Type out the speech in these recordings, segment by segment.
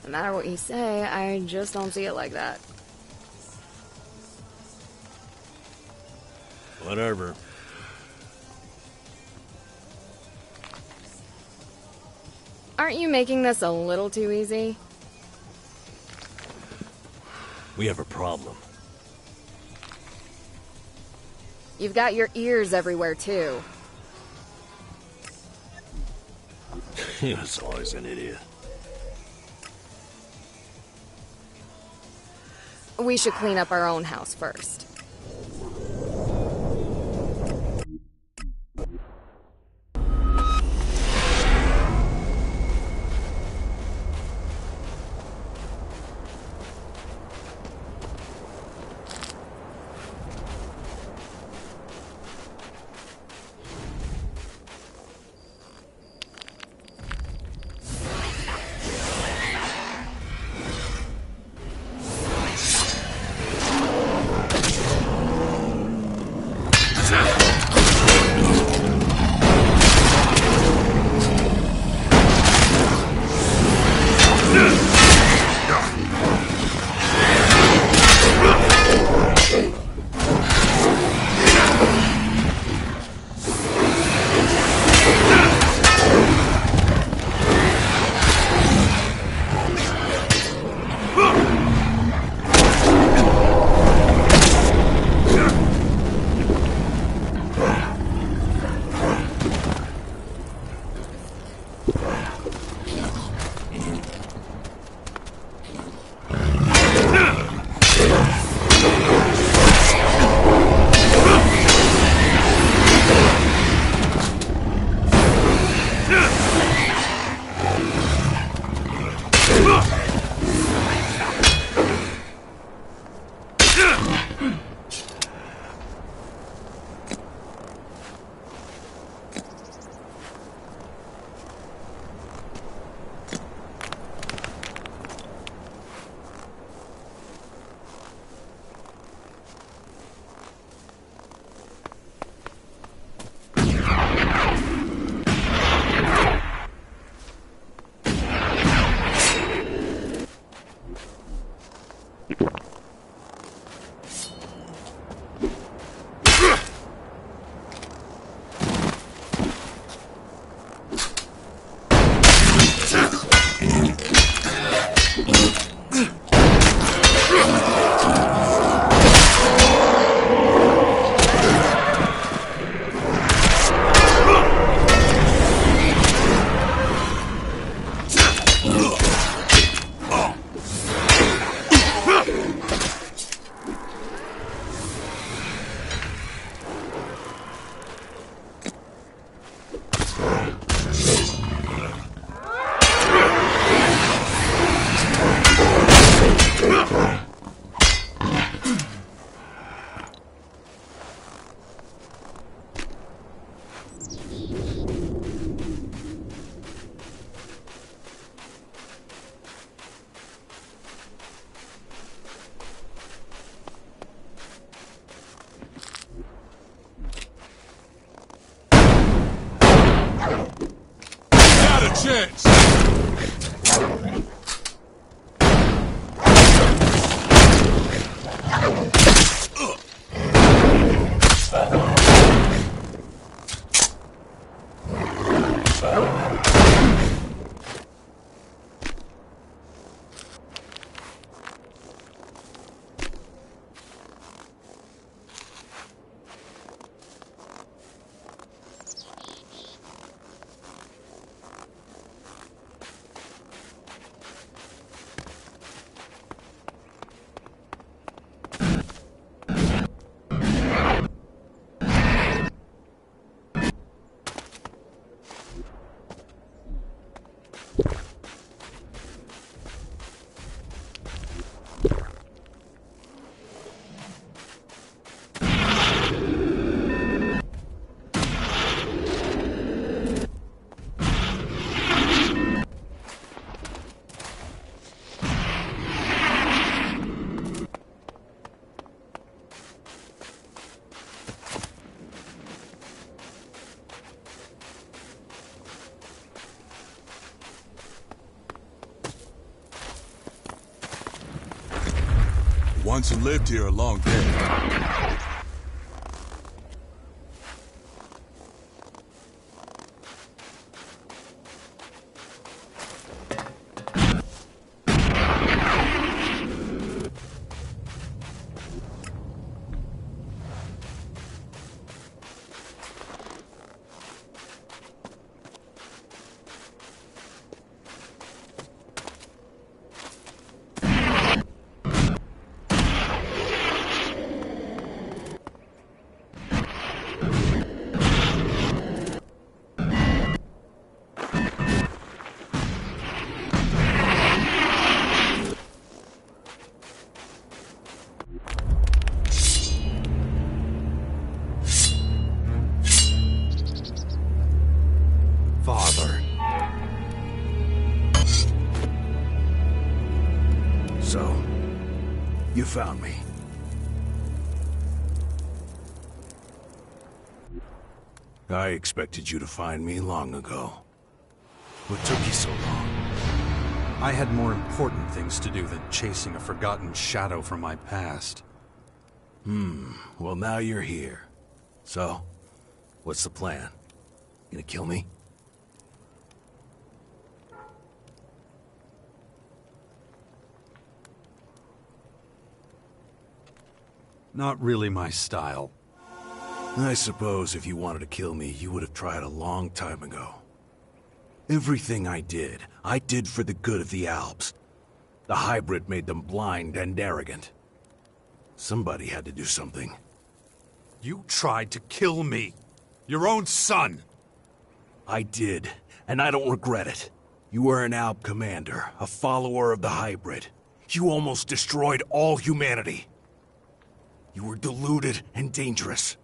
No matter what you say, I just don't see it like that. Whatever. Aren't you making this a little too easy? We have a problem. You've got your ears everywhere, too. He was always an idiot. We should clean up our own house first. chance! ones who lived here are long dead. Father. So, you found me. I expected you to find me long ago. What took you so long? I had more important things to do than chasing a forgotten shadow from my past. Well, now you're here. So, what's the plan? Gonna kill me? Not really my style. I suppose if you wanted to kill me, you would have tried a long time ago. Everything I did for the good of the Alps. The hybrid made them blind and arrogant. Somebody had to do something. You tried to kill me. Your own son. I did, and I don't regret it. You were an Alp commander, a follower of the hybrid. You almost destroyed all humanity. You were deluded and dangerous.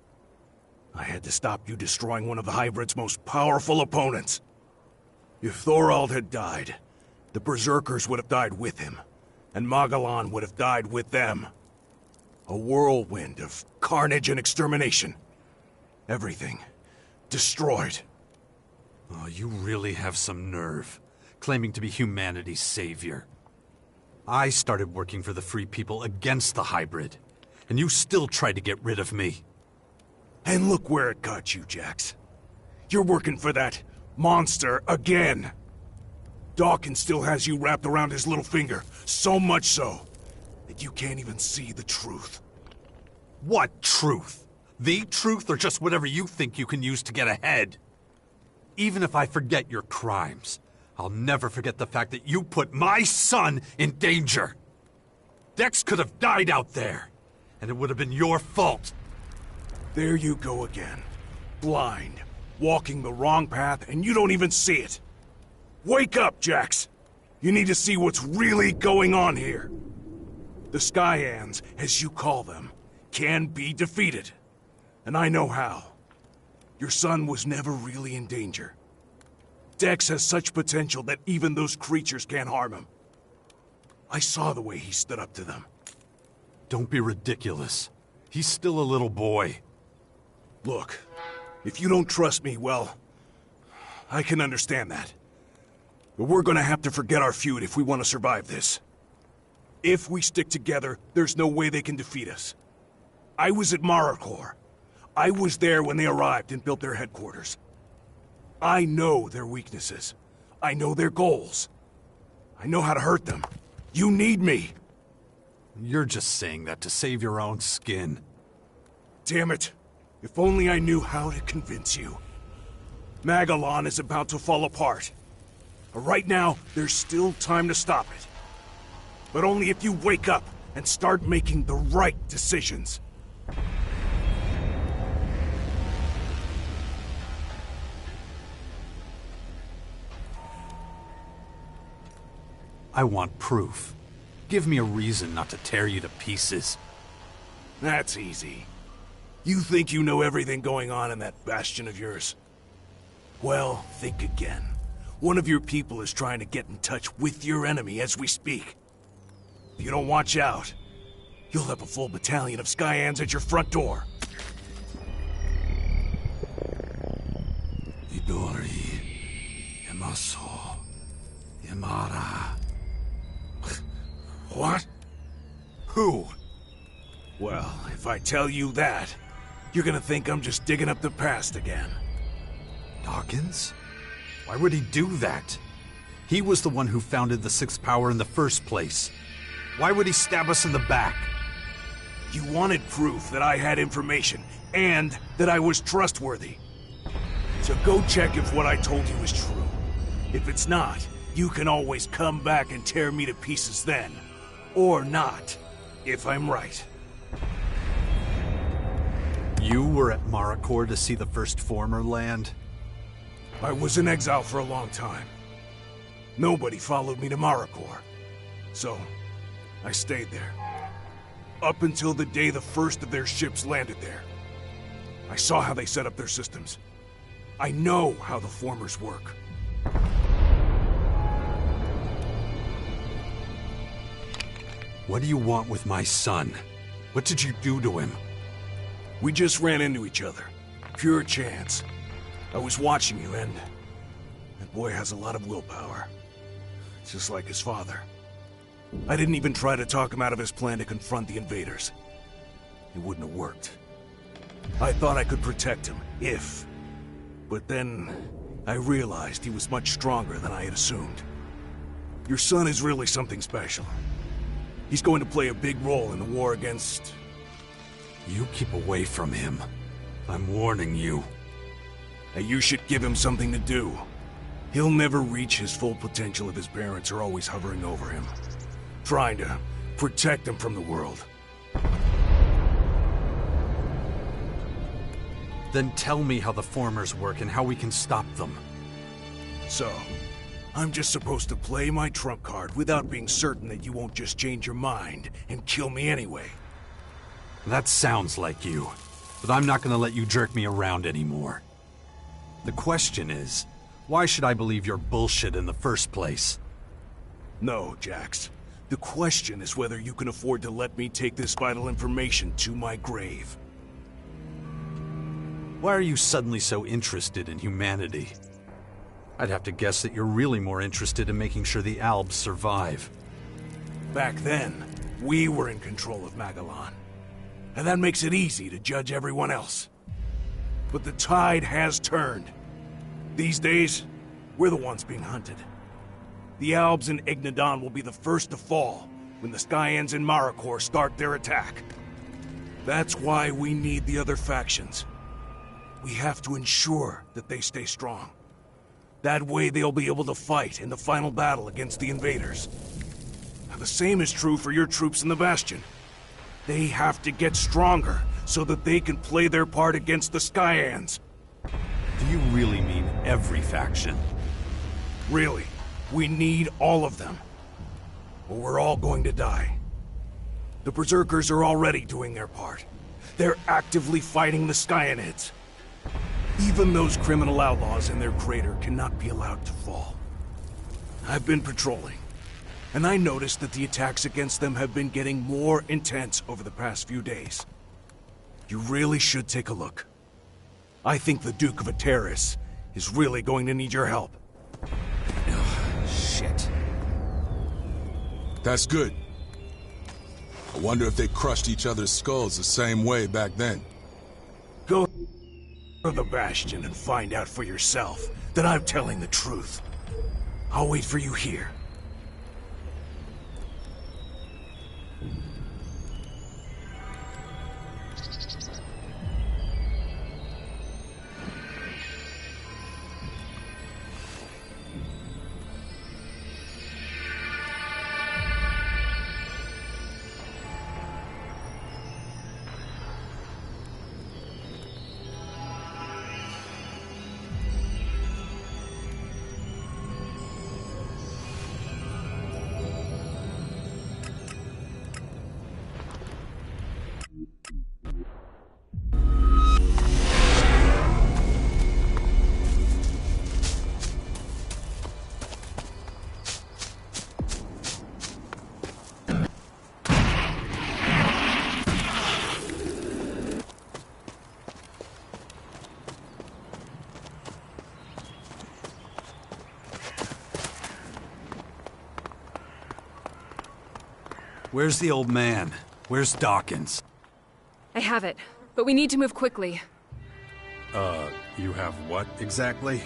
I had to stop you destroying one of the hybrid's most powerful opponents. If Thorald had died, the Berserkers would have died with him, and Magellan would have died with them. A whirlwind of carnage and extermination. Everything destroyed. Oh, you really have some nerve, claiming to be humanity's savior. I started working for the Free People against the hybrid, and you still tried to get rid of me. And look where it got you, Jax. You're working for that monster again. Dawkins still has you wrapped around his little finger, so much so that you can't even see the truth. What truth? The truth, or just whatever you think you can use to get ahead? Even if I forget your crimes, I'll never forget the fact that you put my son in danger. Dex could have died out there, and it would have been your fault. There you go again. Blind, walking the wrong path, and you don't even see it. Wake up, Jax! You need to see what's really going on here. The Skyans, as you call them, can be defeated. And I know how. Your son was never really in danger. Dex has such potential that even those creatures can't harm him. I saw the way he stood up to them. Don't be ridiculous. He's still a little boy. Look, if you don't trust me, well, I can understand that. But we're gonna have to forget our feud if we want to survive this. If we stick together, there's no way they can defeat us. I was at Marikor. I was there when they arrived and built their headquarters. I know their weaknesses. I know their goals. I know how to hurt them. You need me. You're just saying that to save your own skin. Damn it. If only I knew how to convince you. Magellan is about to fall apart. But right now, there's still time to stop it. But only if you wake up and start making the right decisions. I want proof. Give me a reason not to tear you to pieces. That's easy. You think you know everything going on in that bastion of yours? Well, think again. One of your people is trying to get in touch with your enemy as we speak. If you don't watch out, you'll have a full battalion of Skyans at your front door. Idori, Yamaso, Yamara. What? Who? Well, if I tell you that, you're gonna think I'm just digging up the past again. Dawkins? Why would he do that? He was the one who founded the Sixth Power in the first place. Why would he stab us in the back? You wanted proof that I had information, and that I was trustworthy. So go check if what I told you is true. If it's not, you can always come back and tear me to pieces then. Or not, if I'm right. You were at Maracor to see the first former land? I was in exile for a long time. Nobody followed me to Maracor. So, I stayed there. Up until the day the first of their ships landed there. I saw how they set up their systems. I know how the formers work. What do you want with my son? What did you do to him? We just ran into each other. Pure chance. I was watching you, and that boy has a lot of willpower. Just like his father. I didn't even try to talk him out of his plan to confront the invaders. It wouldn't have worked. I thought I could protect him, if... But then, I realized he was much stronger than I had assumed. Your son is really something special. He's going to play a big role in the war against... You keep away from him. I'm warning you. And you should give him something to do. He'll never reach his full potential if his parents are always hovering over him. Trying to protect him from the world. Then tell me how the formers work and how we can stop them. So, I'm just supposed to play my trump card without being certain that you won't just change your mind and kill me anyway. That sounds like you, but I'm not gonna let you jerk me around anymore. The question is, why should I believe your bullshit in the first place? No, Jax. The question is whether you can afford to let me take this vital information to my grave. Why are you suddenly so interested in humanity? I'd have to guess that you're really more interested in making sure the Albs survive. Back then, we were in control of Magellan. And that makes it easy to judge everyone else. But the tide has turned. These days, we're the ones being hunted. The Albs and Ignadon will be the first to fall when the Skyans and Maracor start their attack. That's why we need the other factions. We have to ensure that they stay strong. That way they'll be able to fight in the final battle against the invaders. Now, the same is true for your troops in the Bastion. They have to get stronger so that they can play their part against the Skyans. Do you really mean every faction? Really, we need all of them. Or we're all going to die. The Berserkers are already doing their part. They're actively fighting the Skyanids. Even those criminal outlaws in their crater cannot be allowed to fall. I've been patrolling, and I noticed that the attacks against them have been getting more intense over the past few days. You really should take a look. I think the Duke of Ateris is really going to need your help. Ugh, shit. That's good. I wonder if they crushed each other's skulls the same way back then. Go to the Bastion and find out for yourself that I'm telling the truth. I'll wait for you here. Where's the old man? Where's Dawkins? I have it, but we need to move quickly. You have what exactly?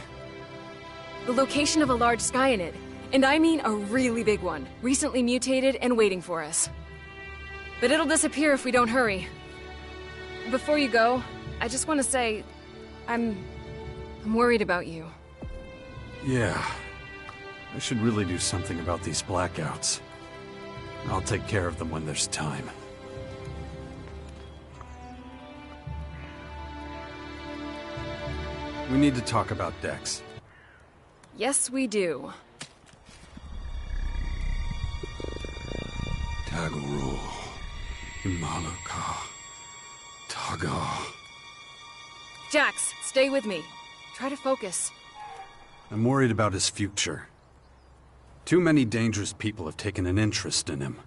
The location of a large Skyanid, and I mean a really big one, recently mutated and waiting for us. But it'll disappear if we don't hurry. Before you go, I just want to say, I'm worried about you. Yeah. I should really do something about these blackouts. I'll take care of them when there's time. We need to talk about Dex. Yes, we do. Tagoro. Imalaka. Taga. Jax, stay with me. Try to focus. I'm worried about his future. Too many dangerous people have taken an interest in him.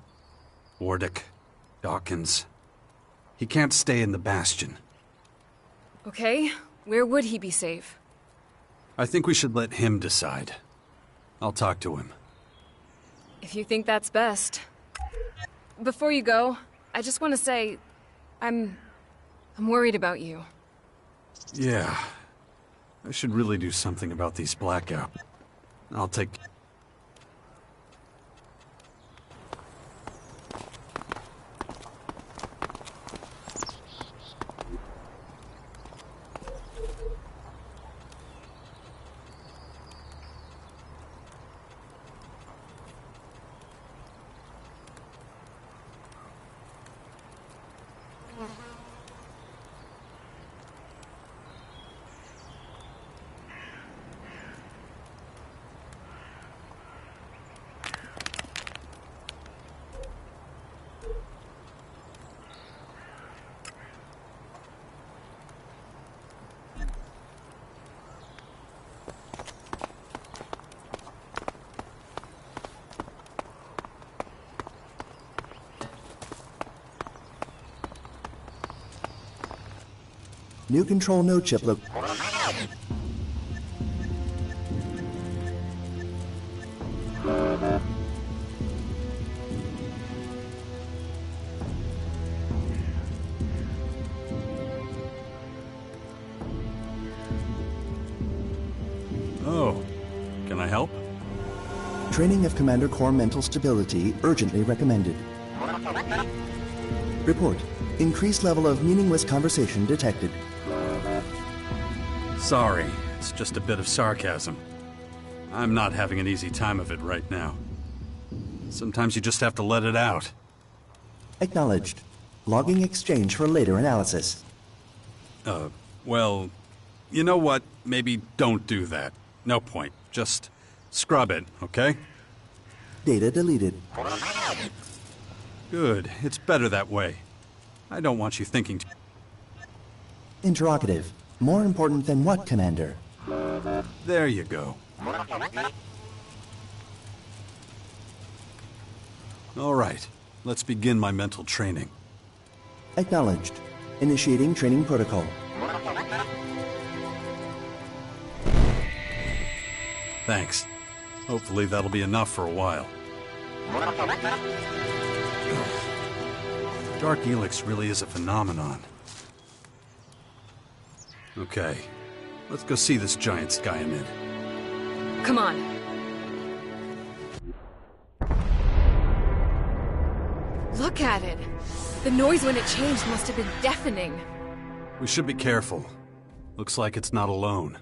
Wardick, Dawkins. He can't stay in the Bastion. Okay, where would he be safe? I think we should let him decide. I'll talk to him. If you think that's best. Before you go, I just want to say, I'm worried about you. Yeah. I should really do something about these blackouts. I'll take... New control node chip look. Oh, can I help? Training of Commander Core mental stability urgently recommended. Report. Increased level of meaningless conversation detected. Sorry, it's just a bit of sarcasm. I'm not having an easy time of it right now. Sometimes you just have to let it out. Acknowledged. Logging exchange for later analysis. Well, you know what? Maybe don't do that. No point. Just scrub it, okay? Data deleted. Good. It's better that way. I don't want you thinking... Interrogative. More important than what, Commander? There you go. All right. Let's begin my mental training. Acknowledged. Initiating training protocol. Thanks. Hopefully that'll be enough for a while. Dark Elex really is a phenomenon. Okay, let's go see this giant Skyanid. Come on. Look at it. The noise when it changed must have been deafening. We should be careful. Looks like it's not alone.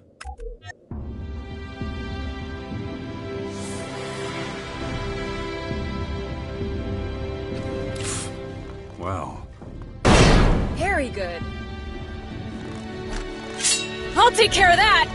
Wow. Very good. I'll take care of that!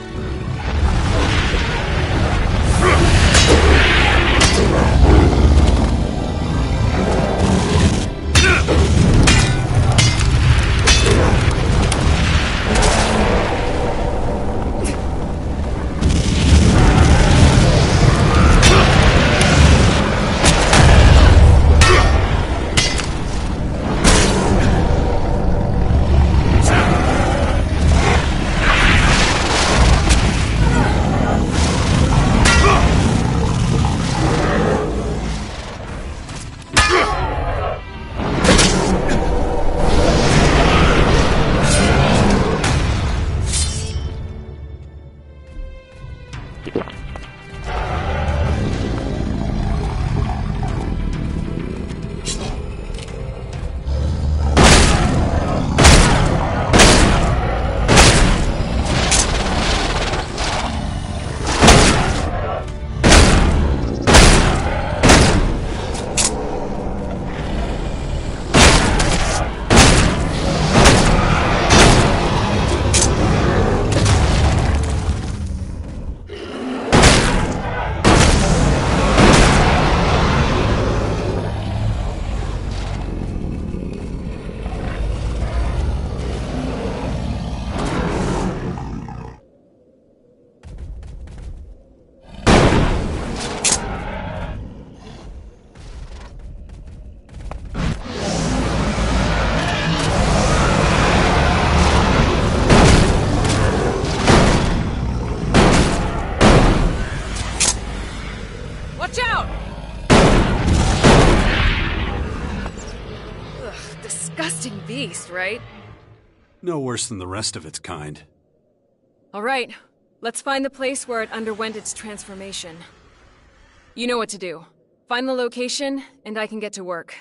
Watch out! Ugh, disgusting beast, right? No worse than the rest of its kind. All right, let's find the place where it underwent its transformation. You know what to do. Find the location, and I can get to work.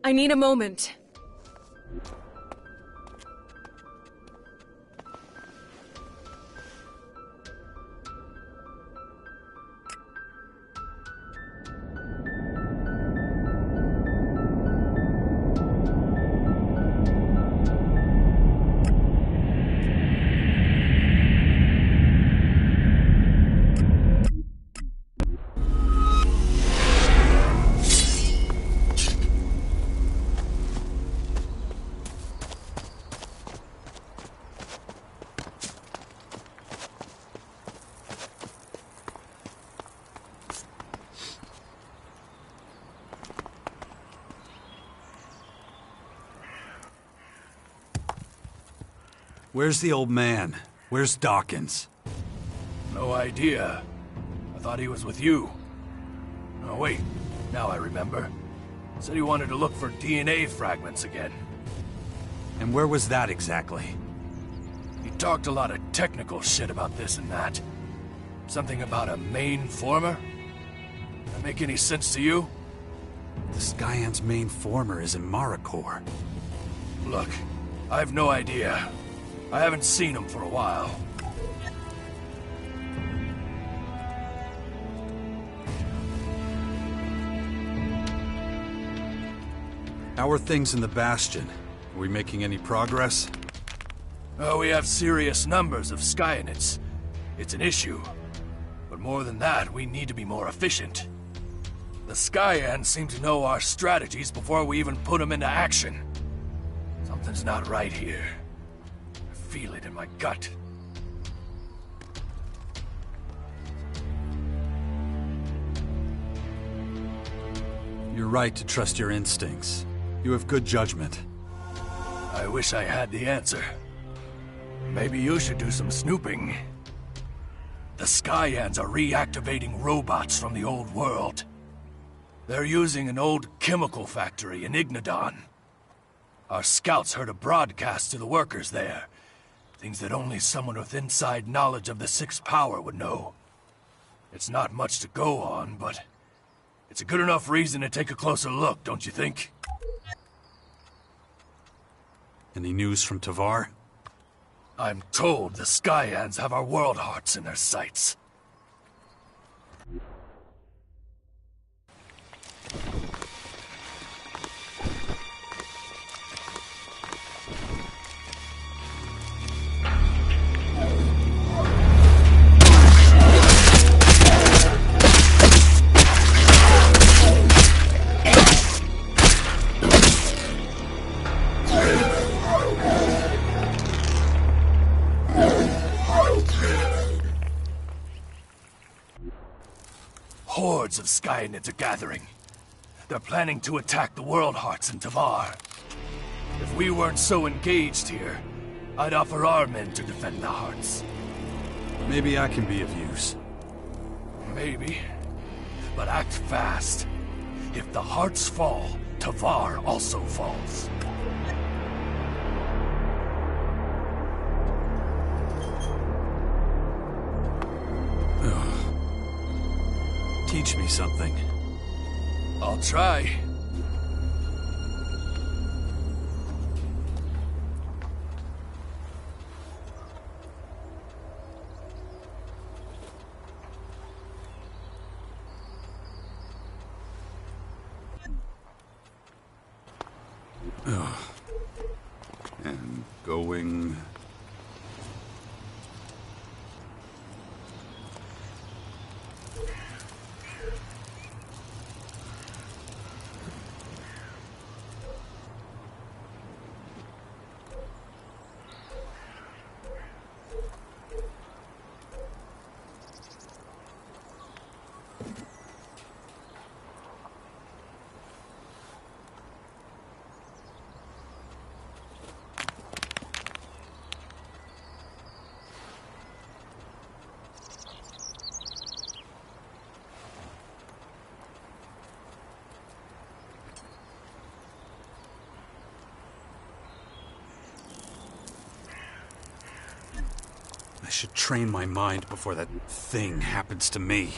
I need a moment. Where's the old man? Where's Dawkins? No idea. I thought he was with you. Oh, wait. Now I remember. Said he wanted to look for DNA fragments again. And where was that exactly? He talked a lot of technical shit about this and that. Something about a main former? That make any sense to you? The Skyant's main former is in Maricor. Look, I have no idea. I haven't seen him for a while. How are things in the Bastion? Are we making any progress? Oh, we have serious numbers of Skyanids. It's an issue. But more than that, we need to be more efficient. The Skyans seem to know our strategies before we even put them into action. Something's not right here. I feel it in my gut. You're right to trust your instincts. You have good judgment. I wish I had the answer. Maybe you should do some snooping. The Skyans are reactivating robots from the old world. They're using an old chemical factory in Ignadon. Our scouts heard a broadcast to the workers there. Things that only someone with inside knowledge of the Sixth Power would know. It's not much to go on, but it's a good enough reason to take a closer look, don't you think? Any news from Tavar? I'm told the Skyans have our world hearts in their sights. Hordes of Skyanids are gathering. They're planning to attack the World Hearts in Tavar. If we weren't so engaged here, I'd offer our men to defend the Hearts. Maybe I can be of use. Maybe. But act fast. If the hearts fall, Tavar also falls. Teach me something. I'll try. And going... I should train my mind before that thing happens to me.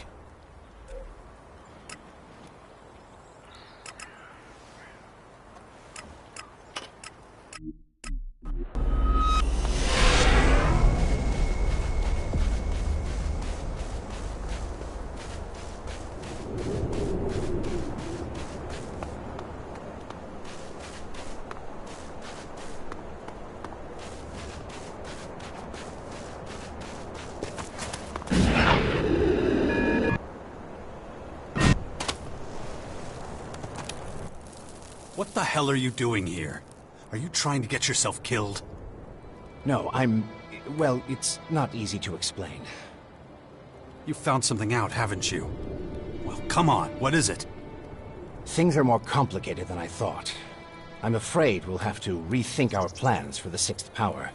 What the hell are you doing here? Are you trying to get yourself killed? No, well, it's not easy to explain. You found something out, haven't you? Well, come on, what is it? Things are more complicated than I thought. I'm afraid we'll have to rethink our plans for the sixth power.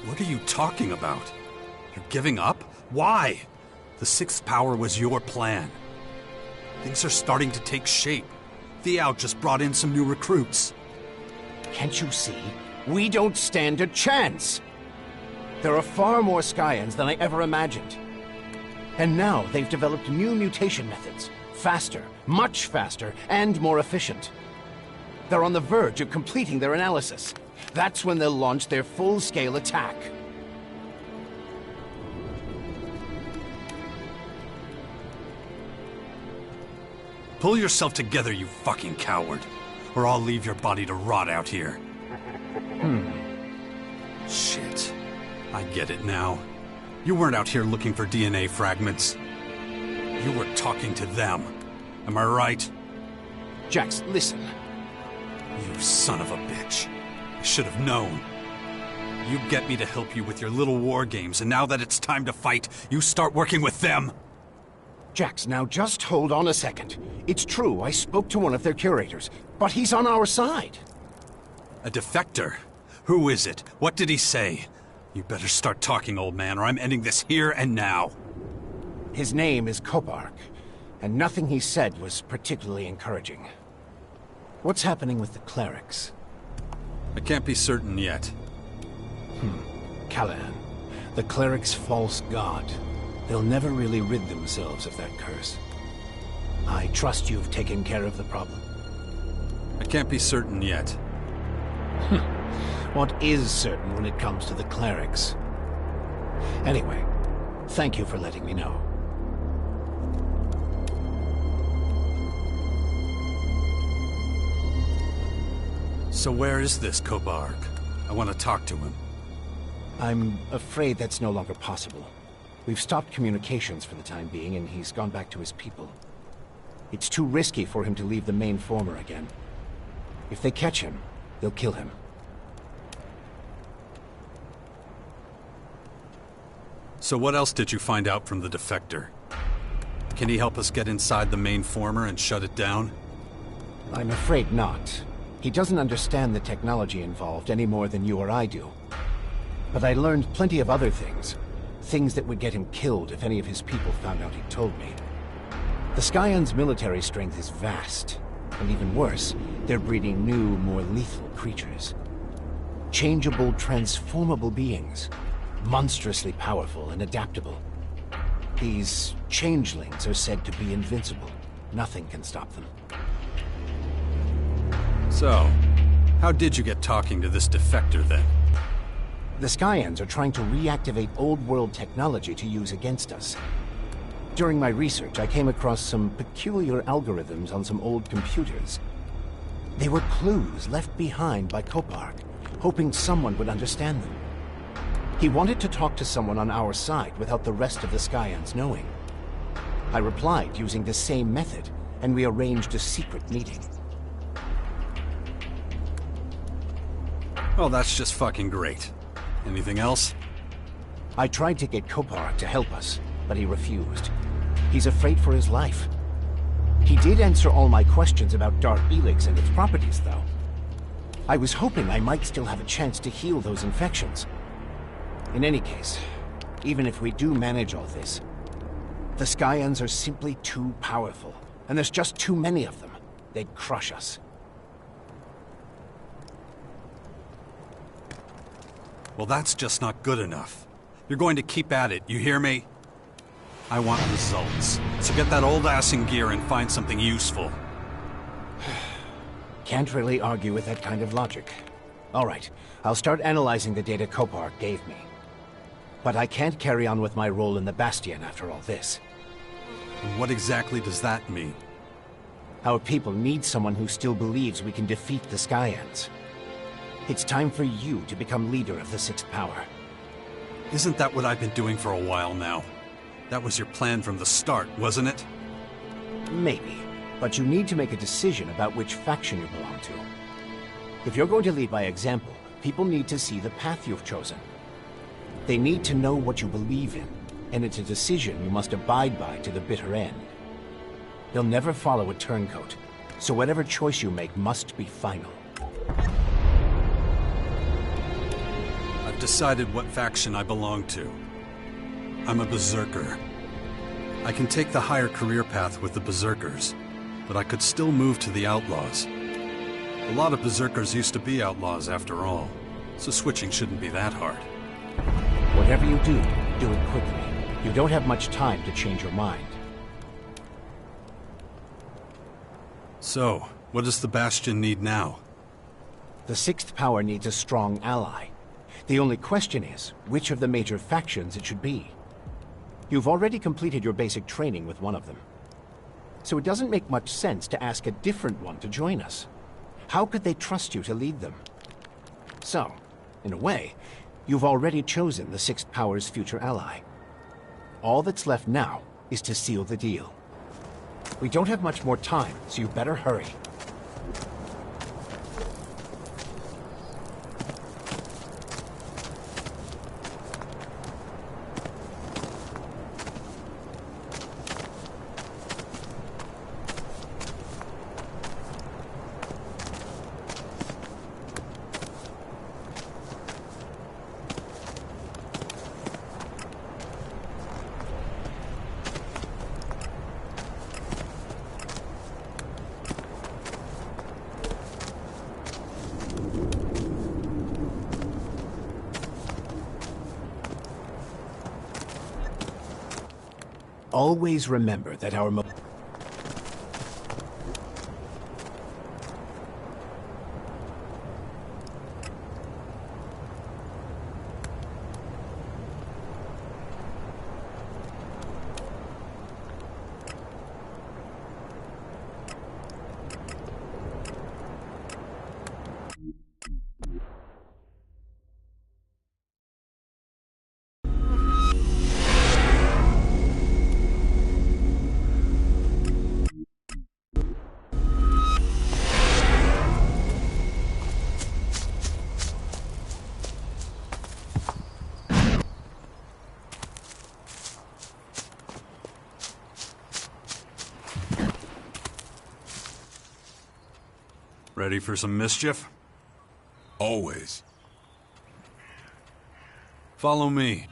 What are you talking about? You're giving up? Why? The sixth power was your plan. Things are starting to take shape. Thiao just brought in some new recruits. Can't you see? We don't stand a chance! There are far more Skyans than I ever imagined. And now they've developed new mutation methods. Faster, much faster, and more efficient. They're on the verge of completing their analysis. That's when they'll launch their full-scale attack. Pull yourself together, you fucking coward. Or I'll leave your body to rot out here. Shit. I get it now. You weren't out here looking for DNA fragments. You were talking to them. Am I right? Jax, listen. You son of a bitch. I should have known. You get me to help you with your little war games, and now that it's time to fight, you start working with them. Jax, now just hold on a second. It's true, I spoke to one of their curators, but he's on our side. A defector? Who is it? What did he say? You better start talking, old man, or I'm ending this here and now. His name is Kobark, and nothing he said was particularly encouraging. What's happening with the clerics? I can't be certain yet. Callahan, the cleric's false god. They'll never really rid themselves of that curse. I trust you've taken care of the problem. I can't be certain yet. What is certain when it comes to the clerics? Anyway, thank you for letting me know. So where is this Kobark? I want to talk to him. I'm afraid that's no longer possible. We've stopped communications for the time being, and he's gone back to his people. It's too risky for him to leave the main former again. If they catch him, they'll kill him. So what else did you find out from the defector? Can he help us get inside the main former and shut it down? I'm afraid not. He doesn't understand the technology involved any more than you or I do. But I learned plenty of other things. Things that would get him killed if any of his people found out he told me. The Scions' military strength is vast, and even worse, they're breeding new, more lethal creatures. Changeable, transformable beings, monstrously powerful and adaptable. These changelings are said to be invincible. Nothing can stop them. So, how did you get talking to this defector then? The Scions are trying to reactivate old-world technology to use against us. During my research, I came across some peculiar algorithms on some old computers. They were clues left behind by Kopark, hoping someone would understand them. He wanted to talk to someone on our side without the rest of the Scions knowing. I replied using the same method, and we arranged a secret meeting. Well, that's just fucking great. Anything else? I tried to get Kopark to help us, but he refused. He's afraid for his life. He did answer all my questions about Dark Elex and its properties, though. I was hoping I might still have a chance to heal those infections. In any case, even if we do manage all this, the Scions are simply too powerful, and there's just too many of them. They'd crush us. Well, that's just not good enough. You're going to keep at it, you hear me? I want results. So get that old ass in gear and find something useful. Can't really argue with that kind of logic. All right, I'll start analyzing the data Kopark gave me. But I can't carry on with my role in the Bastion after all this. And what exactly does that mean? Our people need someone who still believes we can defeat the Scions. It's time for you to become leader of the Sixth Power. Isn't that what I've been doing for a while now? That was your plan from the start, wasn't it? Maybe, but you need to make a decision about which faction you belong to. If you're going to lead by example, people need to see the path you've chosen. They need to know what you believe in, and it's a decision you must abide by to the bitter end. They'll never follow a turncoat, so whatever choice you make must be final. I've decided what faction I belong to. I'm a Berserker. I can take the higher career path with the Berserkers, but I could still move to the Outlaws. A lot of Berserkers used to be outlaws after all, so switching shouldn't be that hard. Whatever you do, do it quickly. You don't have much time to change your mind. So, what does the Bastion need now? The Sixth Power needs a strong ally. The only question is, which of the major factions it should be. You've already completed your basic training with one of them. So it doesn't make much sense to ask a different one to join us. How could they trust you to lead them? So, in a way, you've already chosen the Sixth Power's future ally. All that's left now is to seal the deal. We don't have much more time, so you better hurry. Always remember that our Ready for some mischief? Always. Follow me.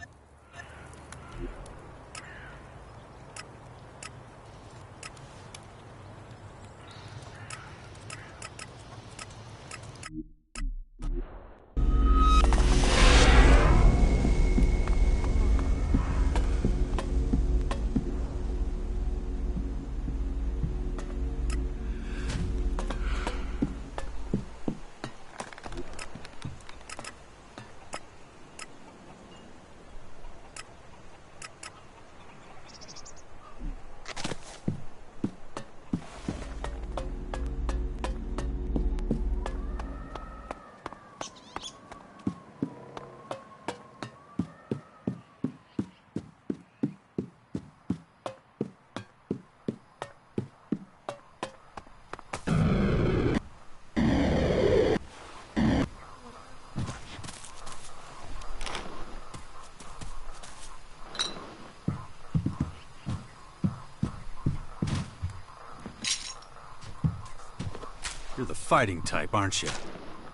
fighting type, aren't you?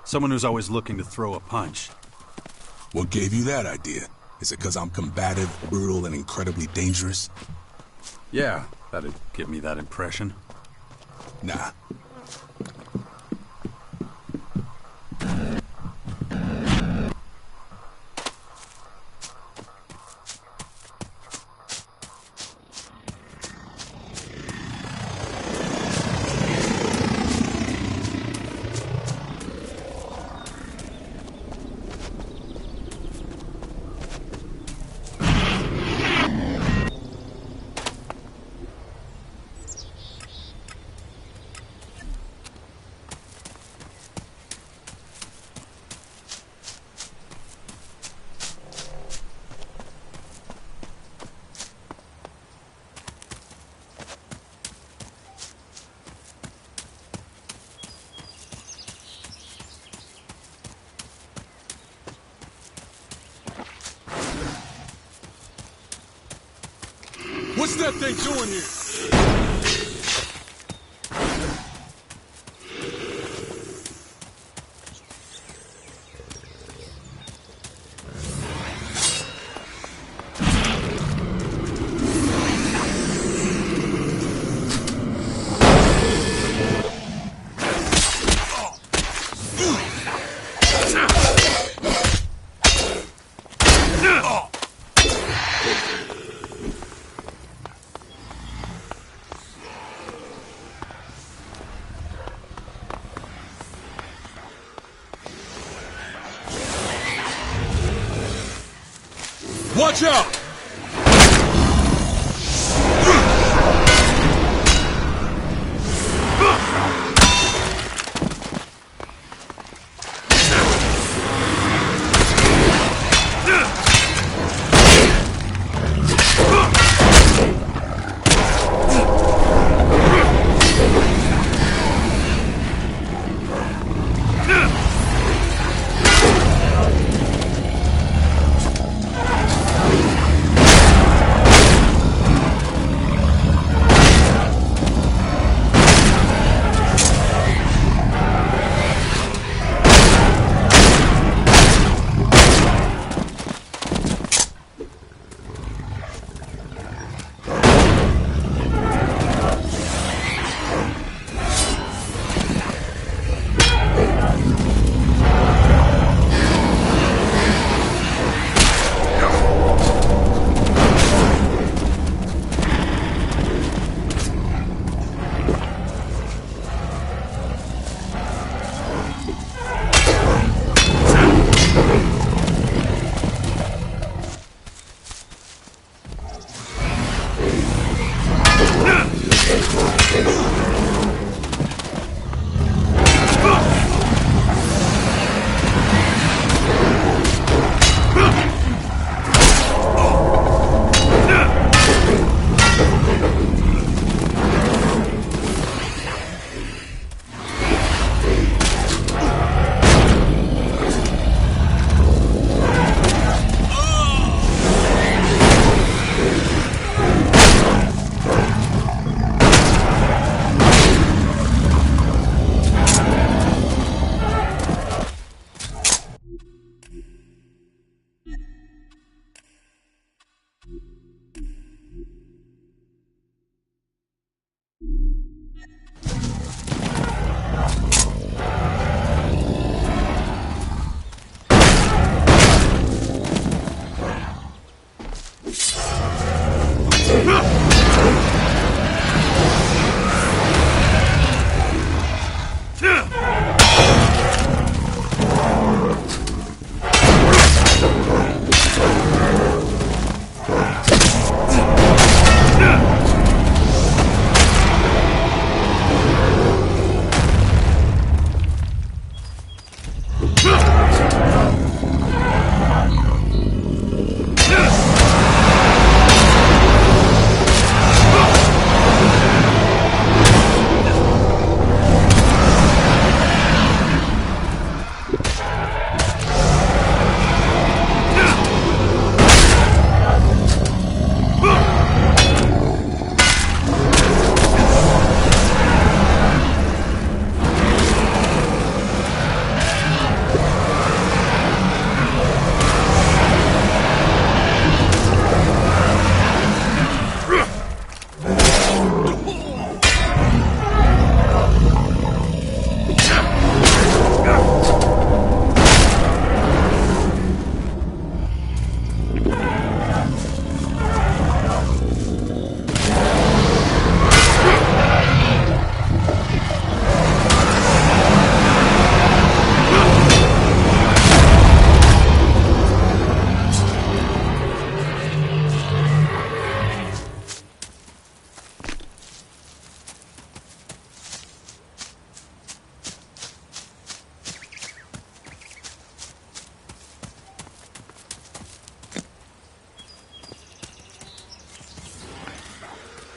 Someone who's always looking to throw a punch. What gave you that idea? Is it because I'm combative, brutal, and incredibly dangerous? Yeah, that'd give me that impression. Nah. What's that thing doing here? Watch out!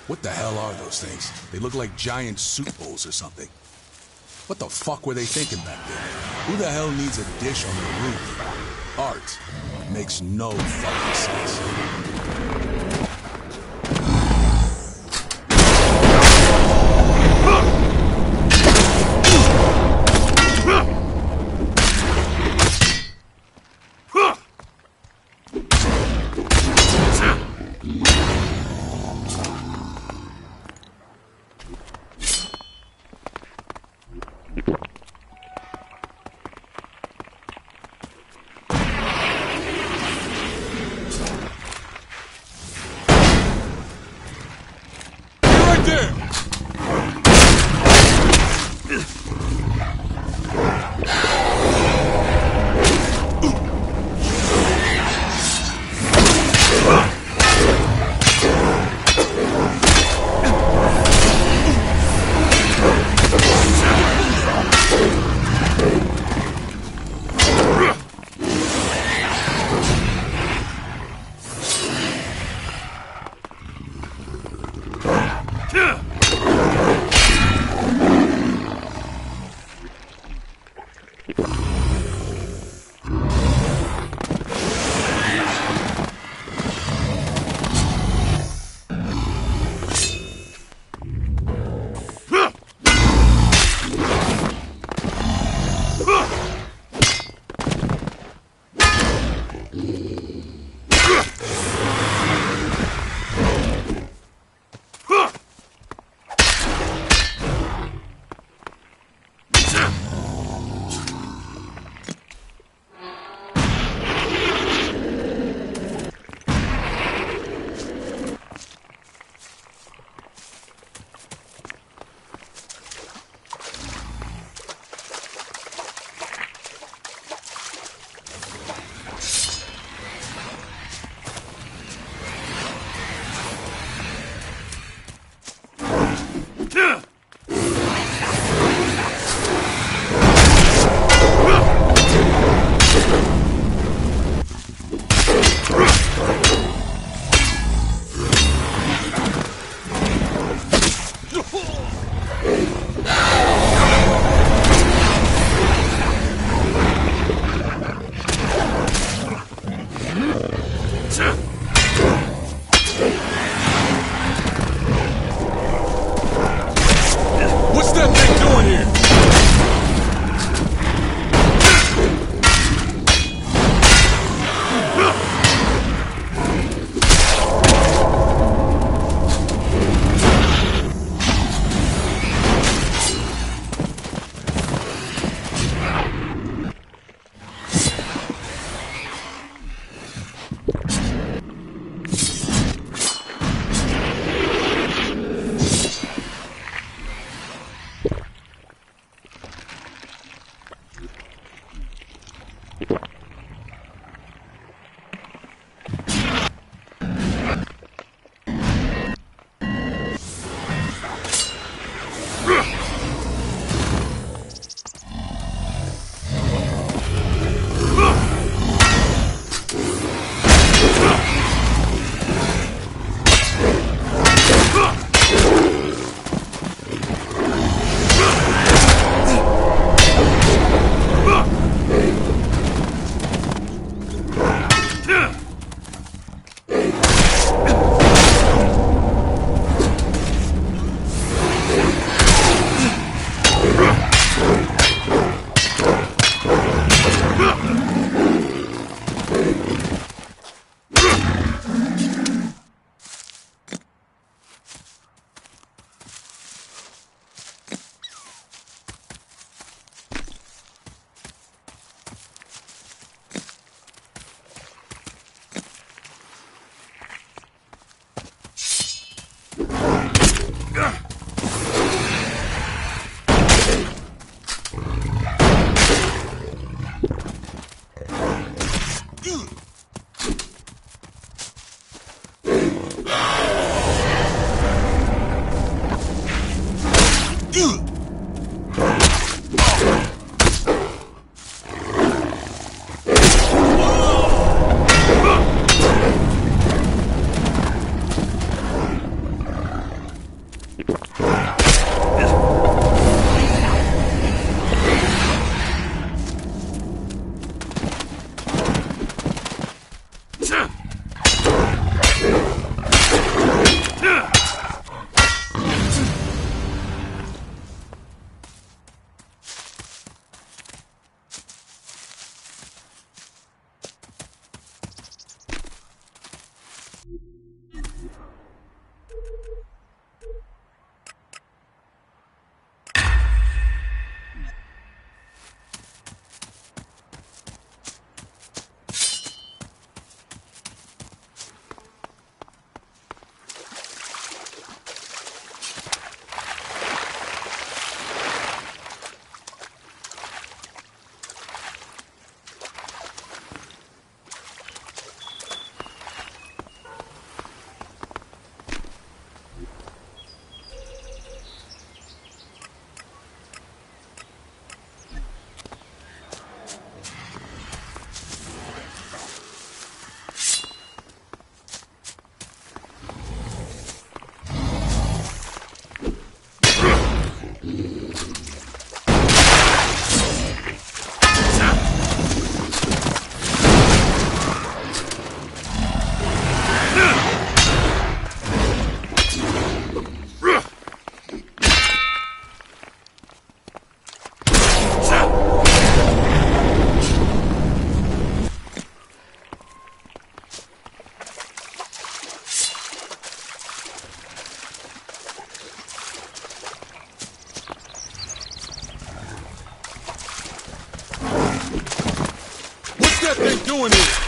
What the hell are those things? They look like giant soup bowls or something. What the fuck were they thinking back then? Who the hell needs a dish on the roof? Art makes no fucking sense. doing here?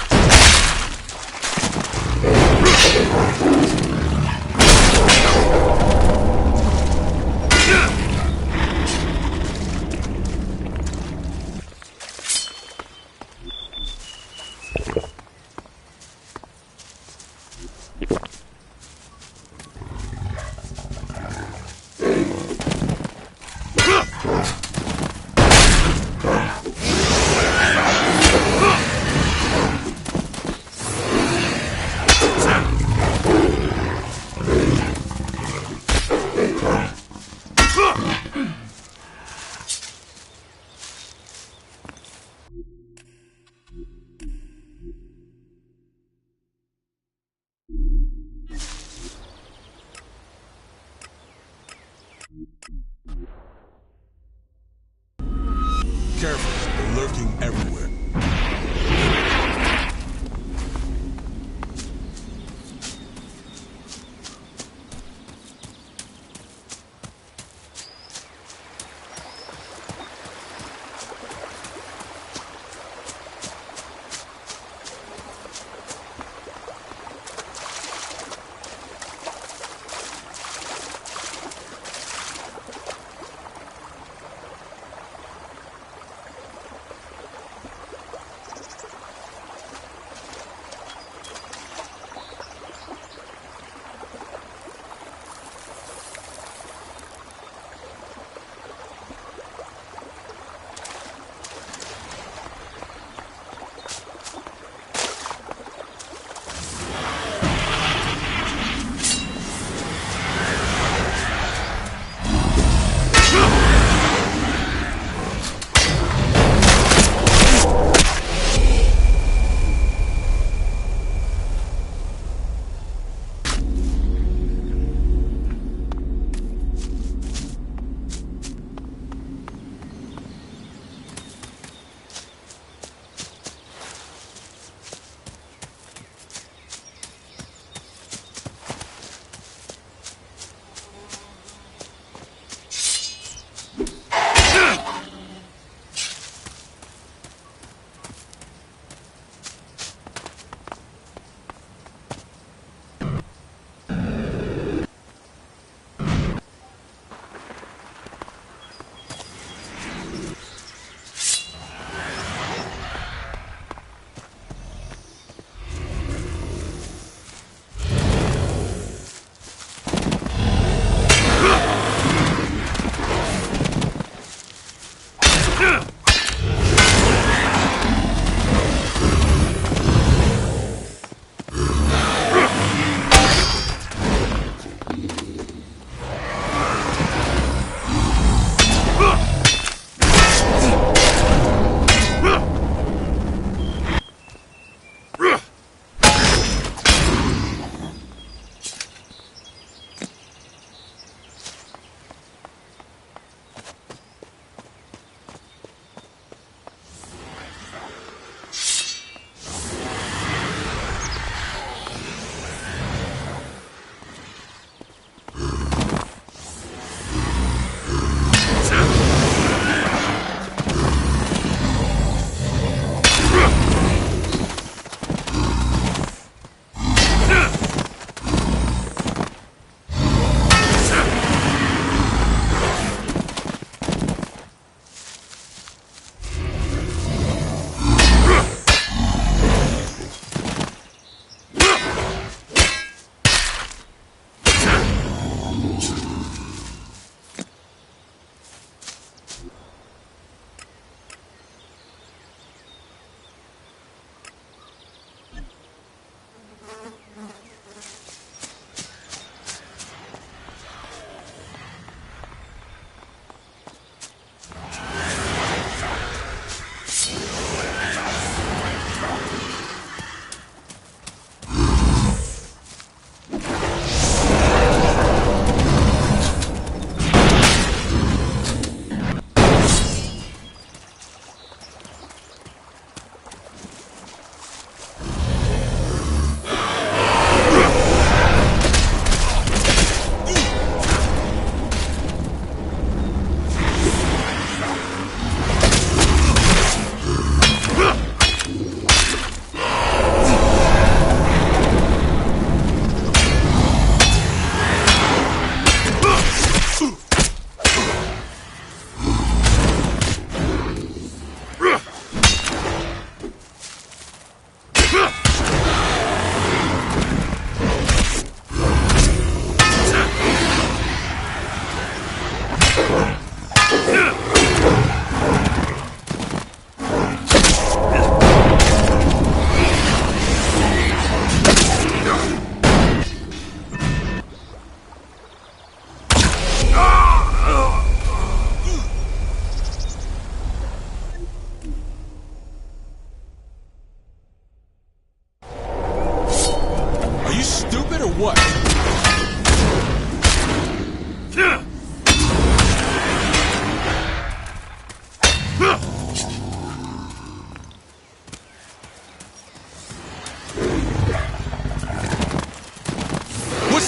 Careful, they're lurking everywhere.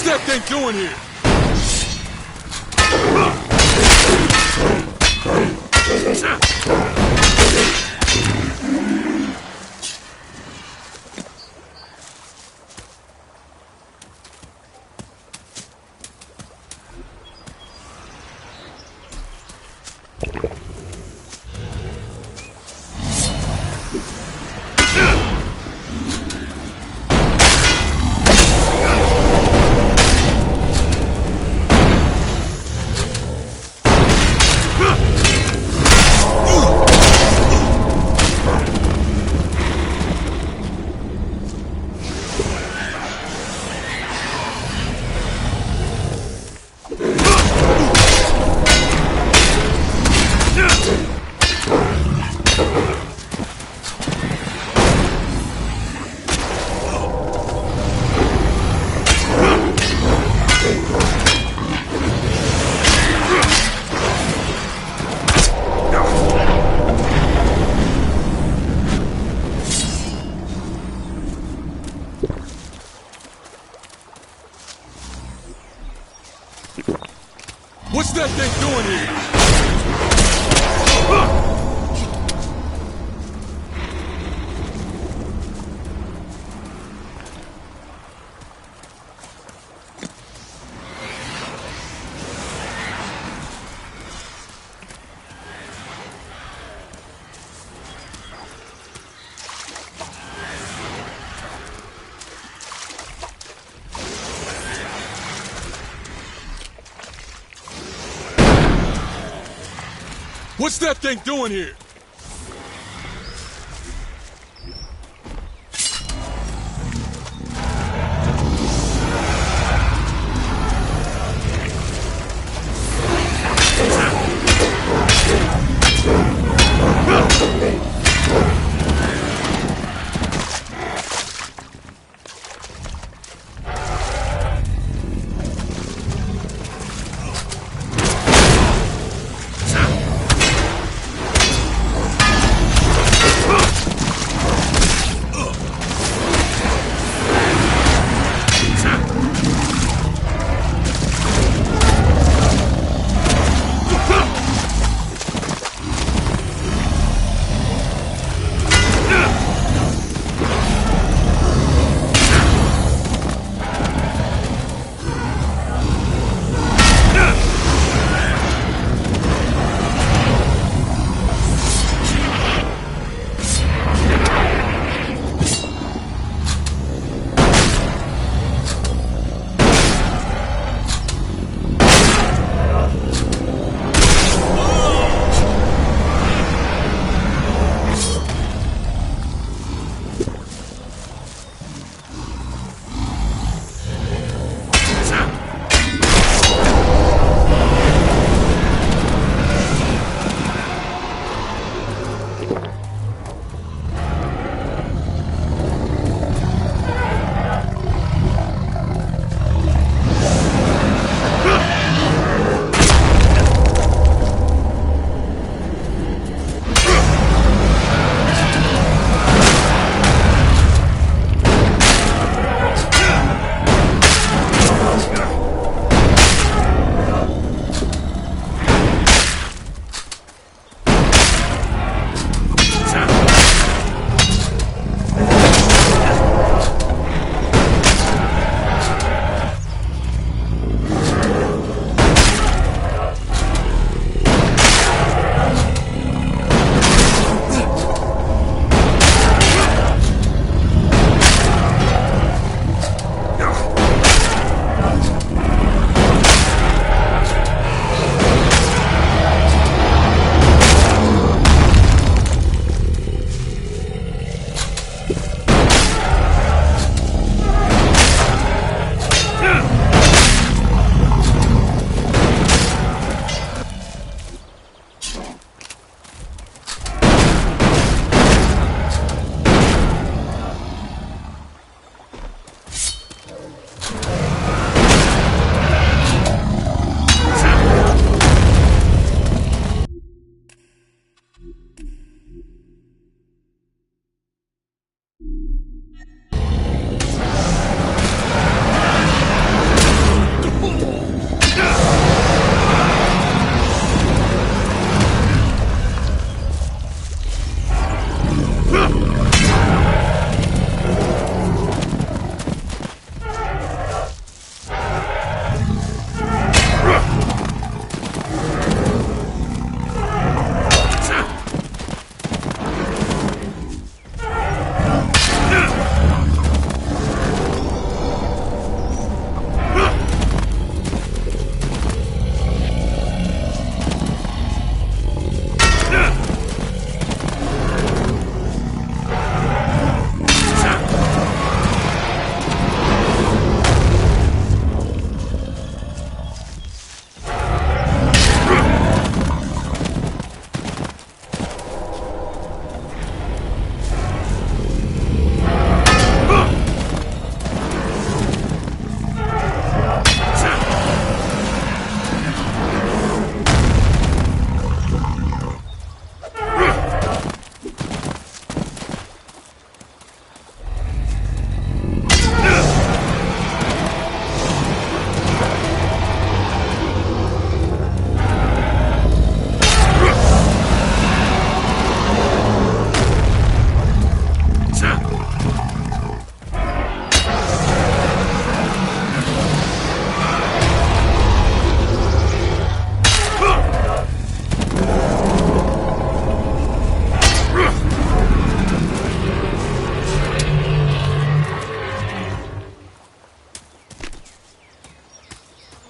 that thing doing here? What's that thing doing here? What's that thing doing here?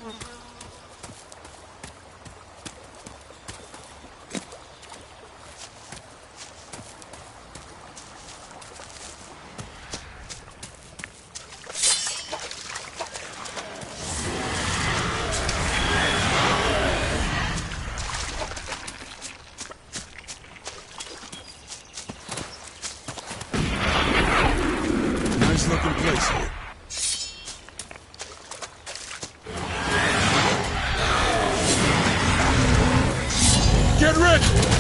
Nice looking place here. Get ready!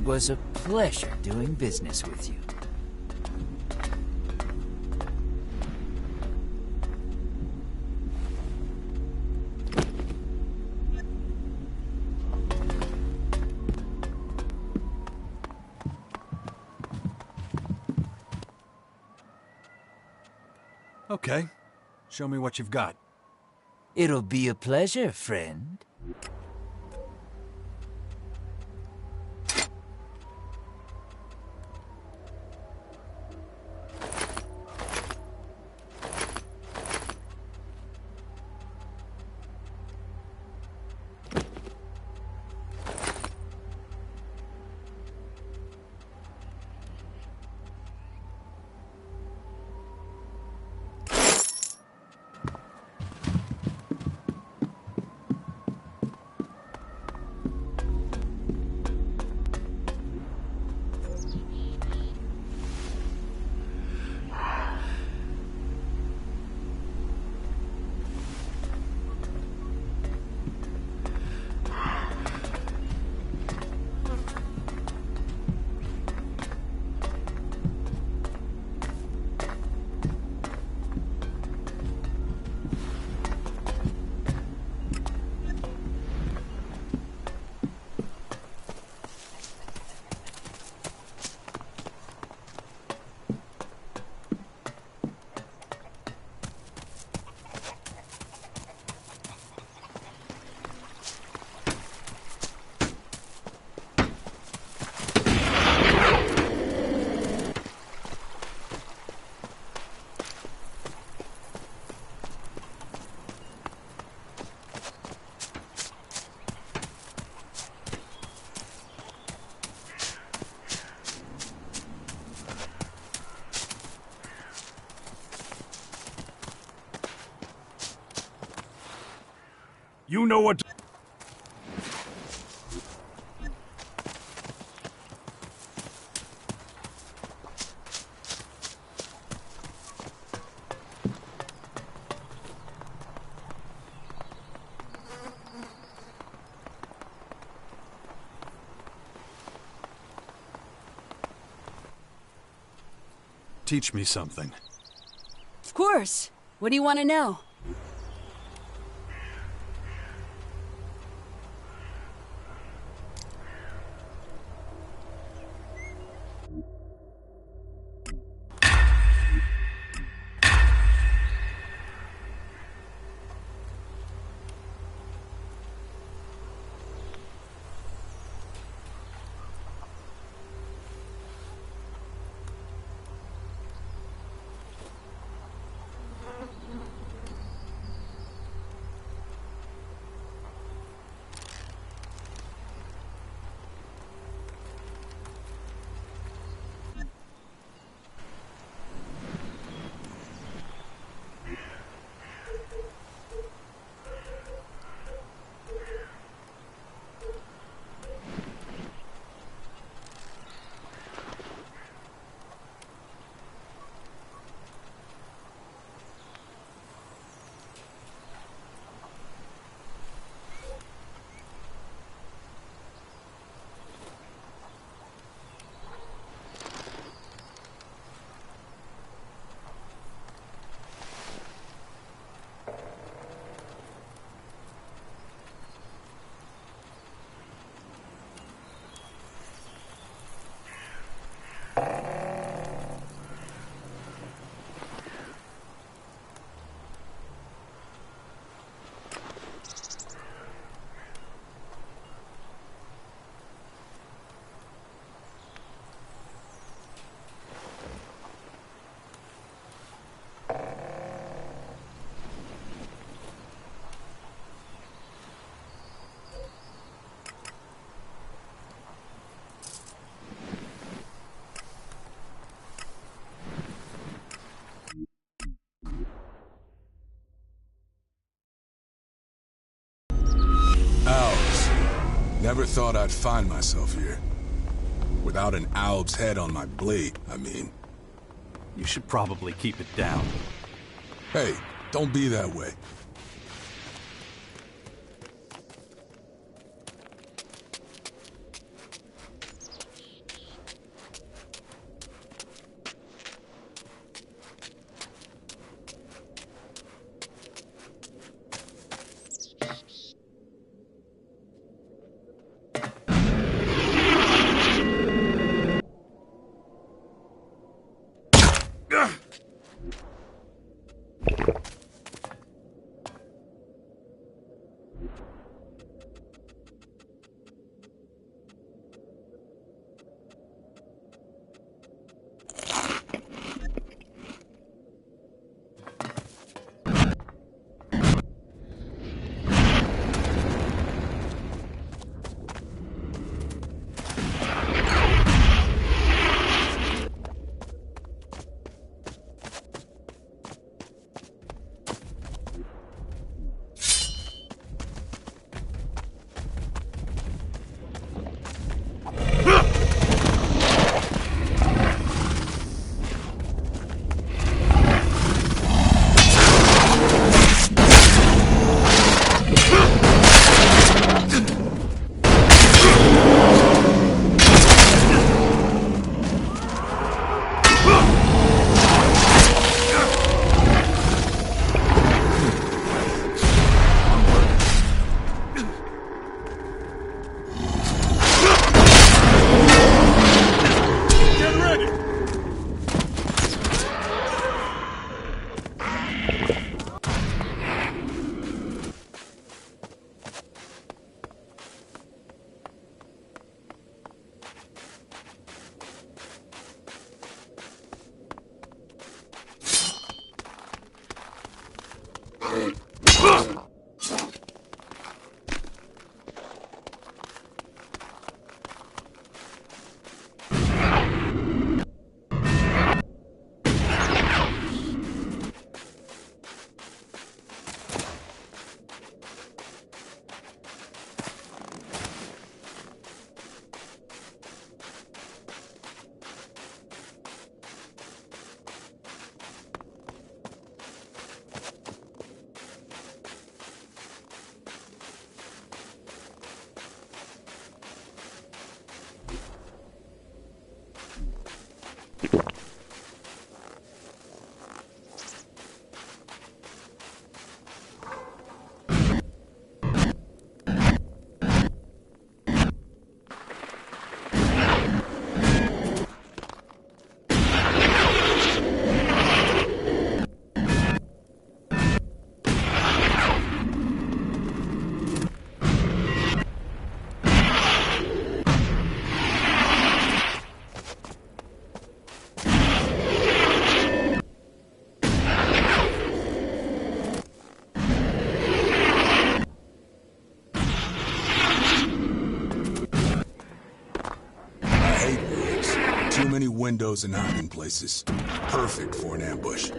was a pleasure doing business with you. Okay. Show me what you've got. It'll be a pleasure, friend. You know what... Teach me something. Of course. What do you want to know? Never thought I'd find myself here. Without an Alb's head on my blade, I mean. You should probably keep it down. Hey, don't be that way. Too many windows and hiding places. Perfect for an ambush.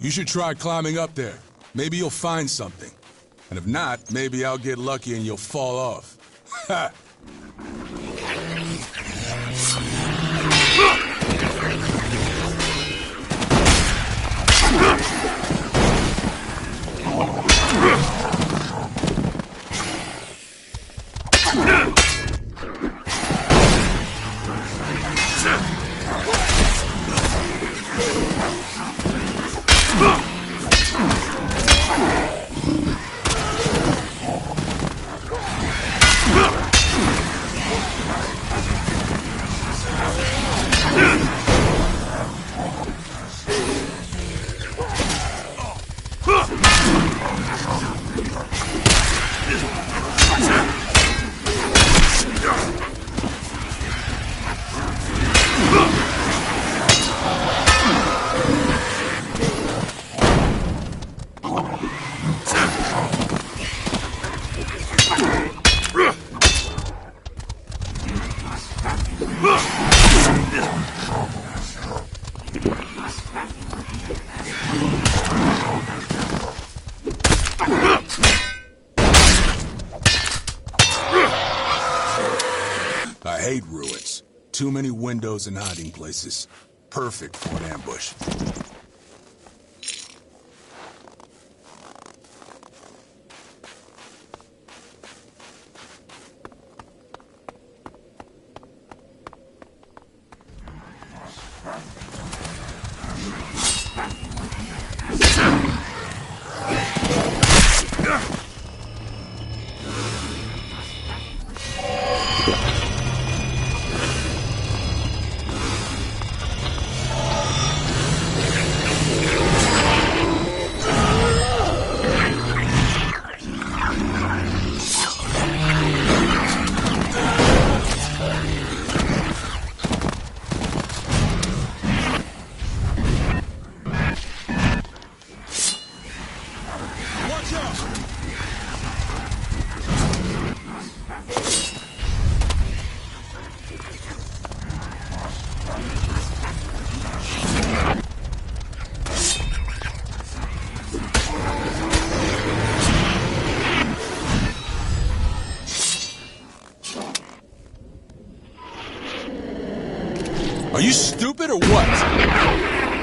You should try climbing up there. Maybe you'll find something. And if not, maybe I'll get lucky and you'll fall off. Ha! I hate ruins. Too many windows and hiding places. Perfect for an ambush. Are you stupid or what?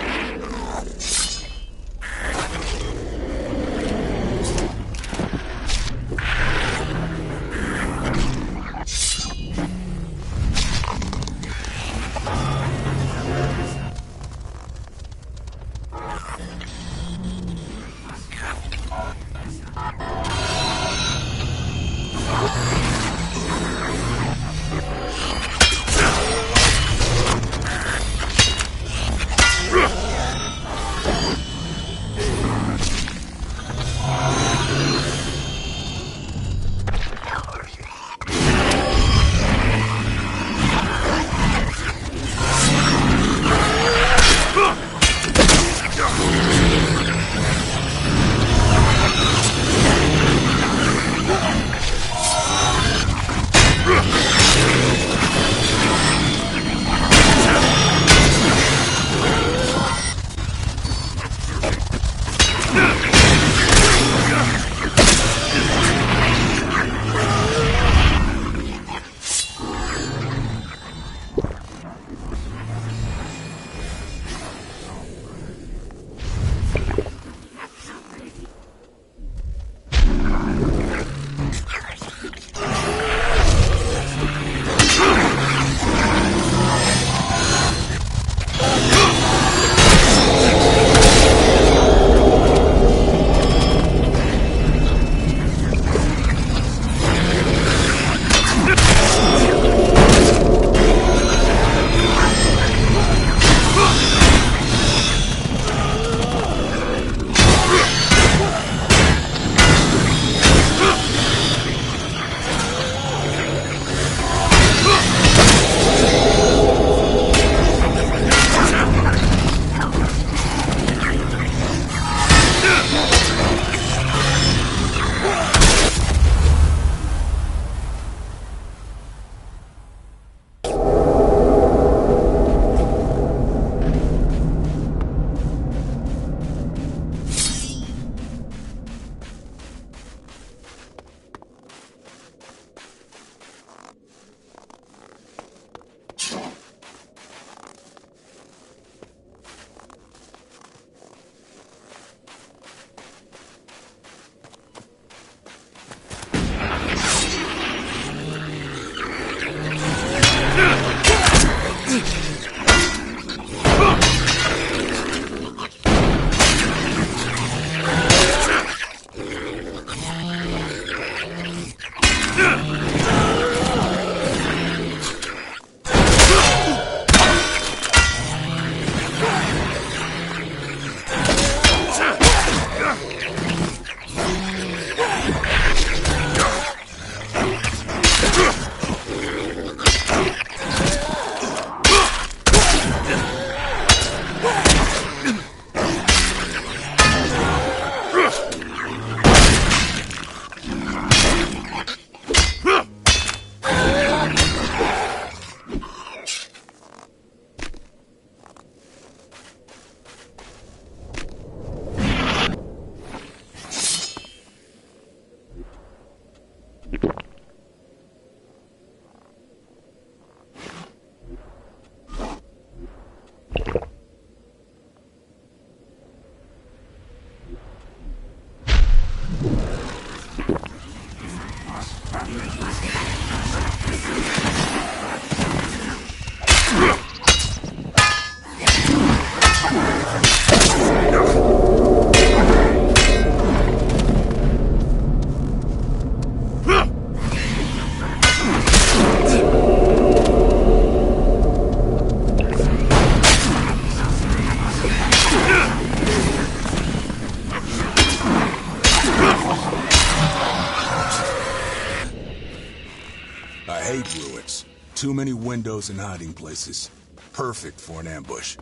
I hate ruins. Too many windows and hiding places. Perfect for an ambush.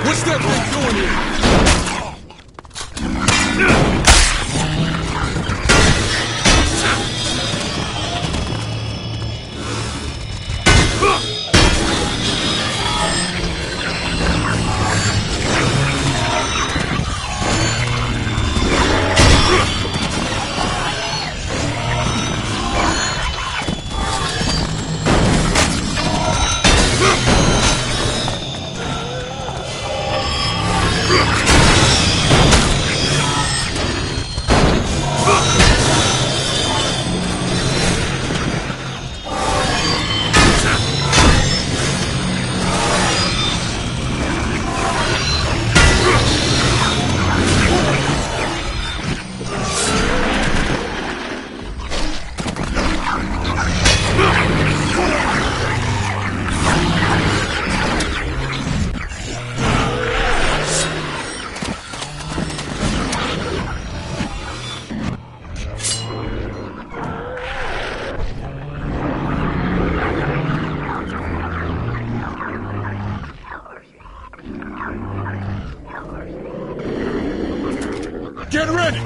What's that thing doing here? Get ready!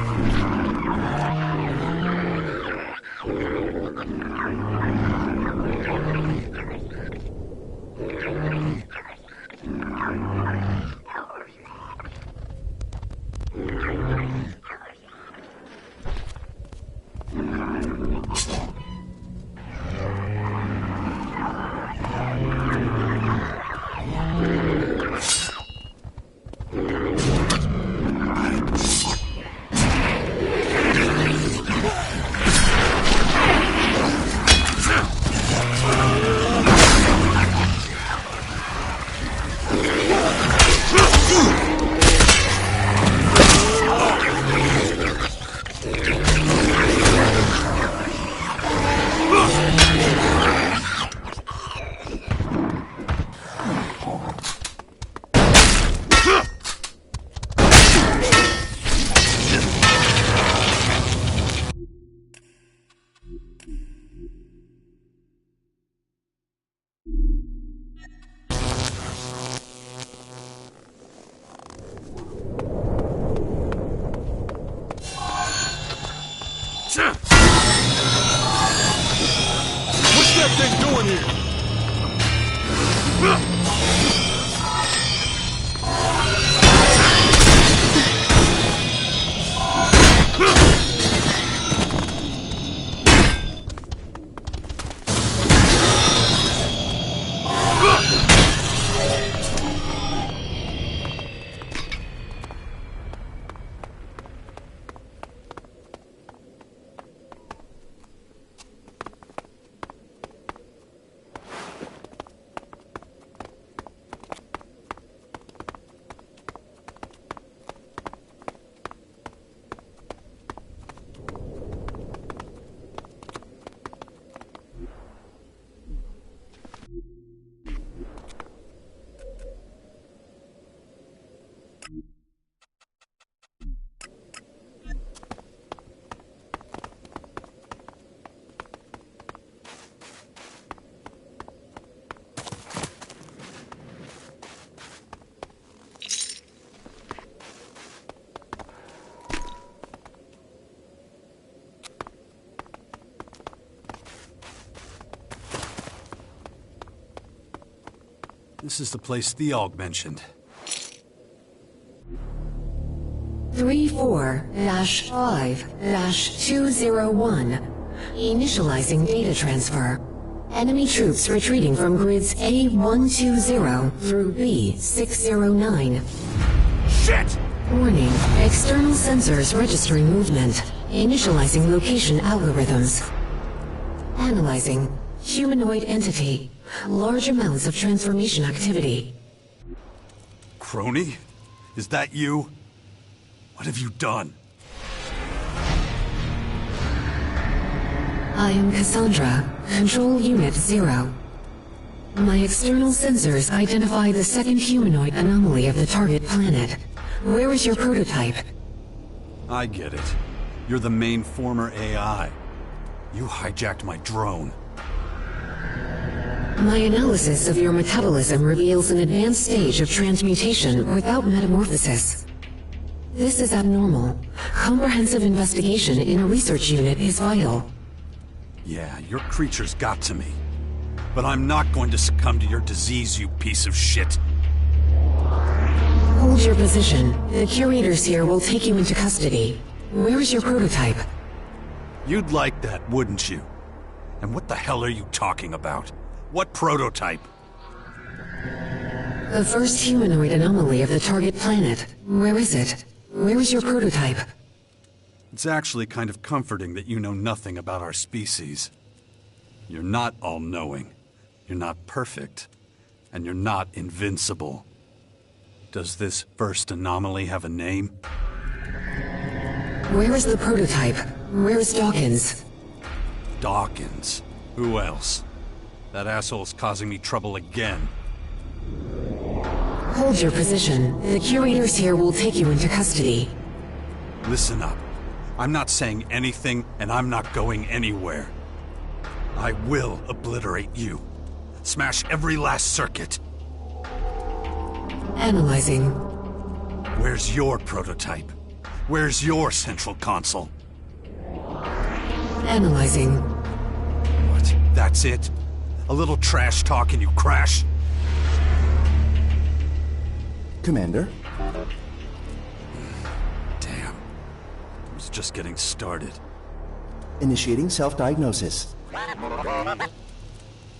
What's that thing doing here? This is the place Theog mentioned. 34-5-201. Initializing data transfer. Enemy troops retreating from grids A120 through B609. Shit! Warning. External sensors registering movement. Initializing location algorithms. Analyzing. Humanoid entity. Large amounts of transformation activity. Crony? Is that you? What have you done? I am Cassandra, Control Unit 0. My external sensors identify the second humanoid anomaly of the target planet. Where is your prototype? I get it. You're the main former AI. You hijacked my drone. My analysis of your metabolism reveals an advanced stage of transmutation without metamorphosis. This is abnormal. Comprehensive investigation in a research unit is vital. Yeah, your creature's got to me. But I'm not going to succumb to your disease, you piece of shit. Hold your position. The curators here will take you into custody. Where is your prototype? You'd like that, wouldn't you? And what the hell are you talking about? What prototype? The first humanoid anomaly of the target planet. Where is it? Where is your prototype? It's actually kind of comforting that you know nothing about our species. You're not all-knowing. You're not perfect. And you're not invincible. Does this first anomaly have a name? Where is the prototype? Where is Dawkins? Dawkins? Who else? That asshole's causing me trouble again. Hold your position. The curators here will take you into custody. Listen up. I'm not saying anything, and I'm not going anywhere. I will obliterate you. Smash every last circuit. Analyzing. Where's your prototype? Where's your central console? Analyzing. What? That's it? A little trash talk and you crash? Commander? Damn. I was just getting started. Initiating self-diagnosis.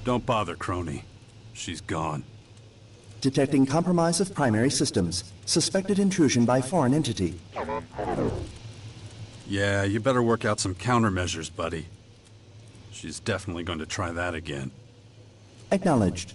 Don't bother, crony. She's gone. Detecting compromise of primary systems. Suspected intrusion by foreign entity. Yeah, you better work out some countermeasures, buddy. She's definitely going to try that again. Acknowledged.